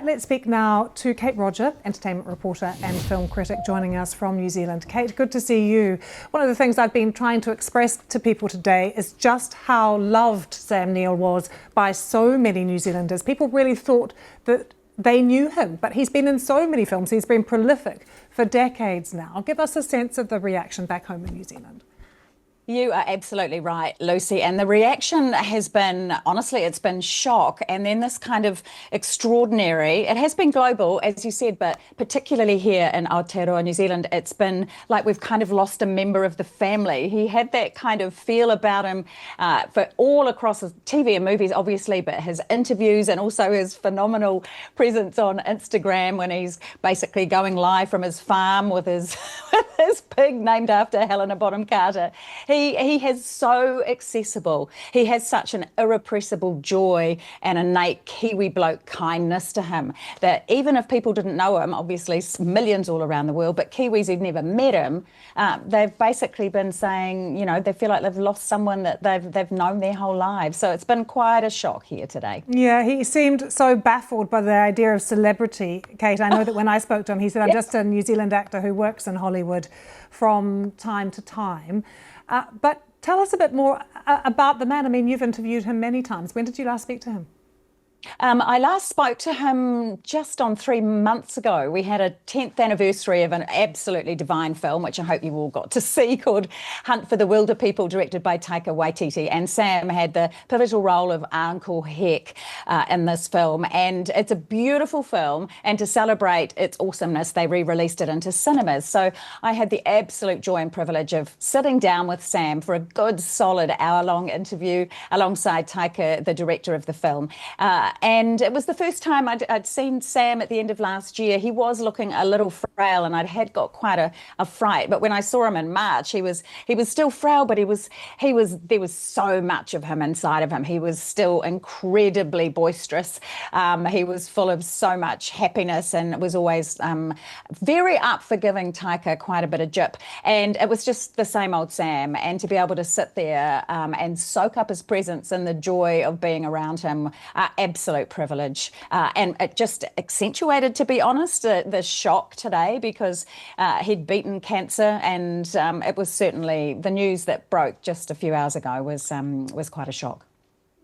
let's speak now to Kate Rodger, entertainment reporter and film critic, joining us from New Zealand. Kate, good to see you. One of the things I've been trying to express to people today is just how loved Sam Neill was by so many New Zealanders. People really thought that they knew him, but he's been in so many films. He's been prolific for decades now. Give us a sense of the reaction back home in New Zealand. You are absolutely right, Lucy. And the reaction has been, honestly, it's been shock. And then this kind of extraordinary, it has been global, as you said, but particularly here in Aotearoa, New Zealand, it's been like we've kind of lost a member of the family. He had that kind of feel about him for all across his TV and movies, obviously, but his interviews and also his phenomenal presence on Instagram when he's basically going live from his farm with his, his pig named after Helena Bonham Carter. He has so accessible. He has such an irrepressible joy and innate Kiwi bloke kindness to him that even if people didn't know him, obviously millions all around the world, but Kiwis who've never met him, they've basically been saying, you know, they feel like they've lost someone that they've known their whole lives. So it's been quite a shock here today. Yeah, he seemed so baffled by the idea of celebrity, Kate. I know that when I spoke to him, he said, I'm just a New Zealand actor who works in Hollywood from time to time. But tell us a bit more about the man. I mean, you've interviewed him many times. When did you last speak to him? I last spoke to him just on 3 months ago. We had a 10th anniversary of an absolutely divine film, which I hope you all got to see, called Hunt for the Wilder People, directed by Taika Waititi. And Sam had the pivotal role of Uncle Heck in this film. And it's a beautiful film. And to celebrate its awesomeness, they re-released it into cinemas. So I had the absolute joy and privilege of sitting down with Sam for a good, solid hour-long interview alongside Taika, the director of the film. And it was the first time I'd seen Sam at the end of last year. He was looking a little frail and had got quite a fright. But when I saw him in March, he was still frail, but there was so much of him inside of him. He was still incredibly boisterous. He was full of so much happiness and was always very up for giving Taika quite a bit of jip. And it was just the same old Sam. And to be able to sit there and soak up his presence and the joy of being around him, absolute privilege. And it just accentuated, to be honest, the shock today because he'd beaten cancer, and it was certainly the news that broke just a few hours ago was quite a shock.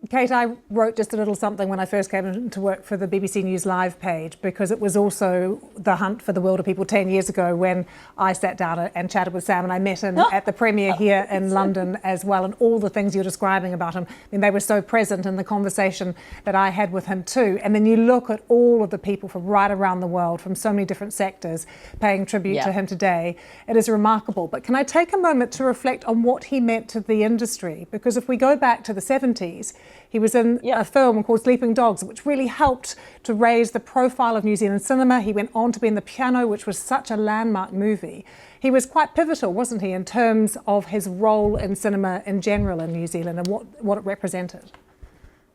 Kate, I wrote just a little something when I first came into work for the BBC News Live page, because it was also the hunt for the Wilder People 10 years ago when I sat down and chatted with Sam, and I met him at the premiere here in London as well, and all the things you're describing about him, I mean, they were so present in the conversation that I had with him too. And then you look at all of the people from right around the world, from so many different sectors, paying tribute to him today. It is remarkable. But can I take a moment to reflect on what he meant to the industry? Because if we go back to the 70s, he was in a film called Sleeping Dogs, which really helped to raise the profile of New Zealand cinema. He went on to be in The Piano, which was such a landmark movie. He was quite pivotal, wasn't he, in terms of his role in cinema in general in New Zealand and what it represented?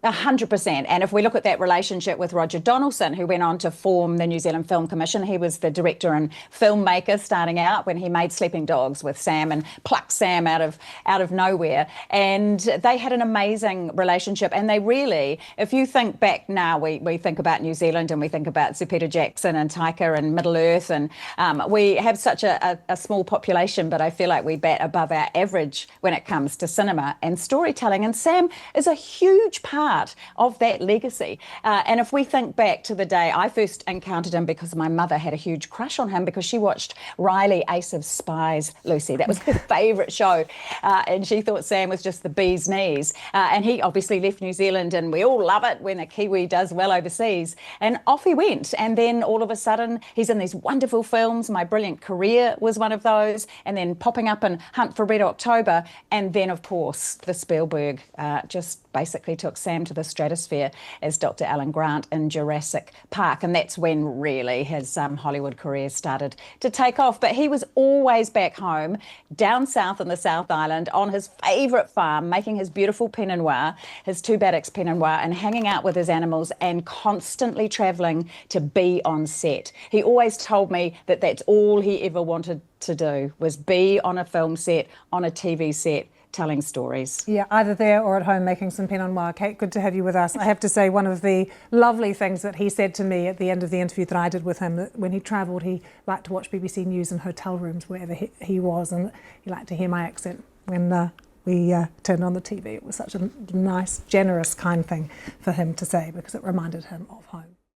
100%. And if we look at that relationship with Roger Donaldson, who went on to form the New Zealand Film Commission, he was the director and filmmaker starting out when he made Sleeping Dogs with Sam and plucked Sam out of nowhere. And they had an amazing relationship. And they really, if you think back now, we think about New Zealand and we think about Sir Peter Jackson and Taika and Middle Earth. And we have such a small population, but I feel like we bat above our average when it comes to cinema and storytelling. And Sam is a huge part of that legacy. And if we think back to the day I first encountered him, because my mother had a huge crush on him because she watched Riley, Ace of Spies, Lucy. That was her favourite show. And she thought Sam was just the bee's knees. And he obviously left New Zealand, and we all love it when a Kiwi does well overseas. And off he went. And then all of a sudden, he's in these wonderful films. My Brilliant Career was one of those. And then popping up in Hunt for Red October. And then, of course, the Spielberg just basically took Sam to the stratosphere as Dr. Alan Grant in Jurassic Park. And that's when really his Hollywood career started to take off. But he was always back home, down south in the South Island, on his favourite farm, making his beautiful Pinot Noir, his 2 Baddocks Pinot Noir, and hanging out with his animals and constantly travelling to be on set. He always told me that that's all he ever wanted to do, was be on a film set, on a TV set, telling stories. Yeah, either there or at home making some Pinot Noir. Kate, good to have you with us. I have to say, one of the lovely things that he said to me at the end of the interview that I did with him, that when he travelled, he liked to watch BBC News in hotel rooms wherever he was, and he liked to hear my accent when we turned on the TV. It was such a nice, generous, kind thing for him to say, because it reminded him of home.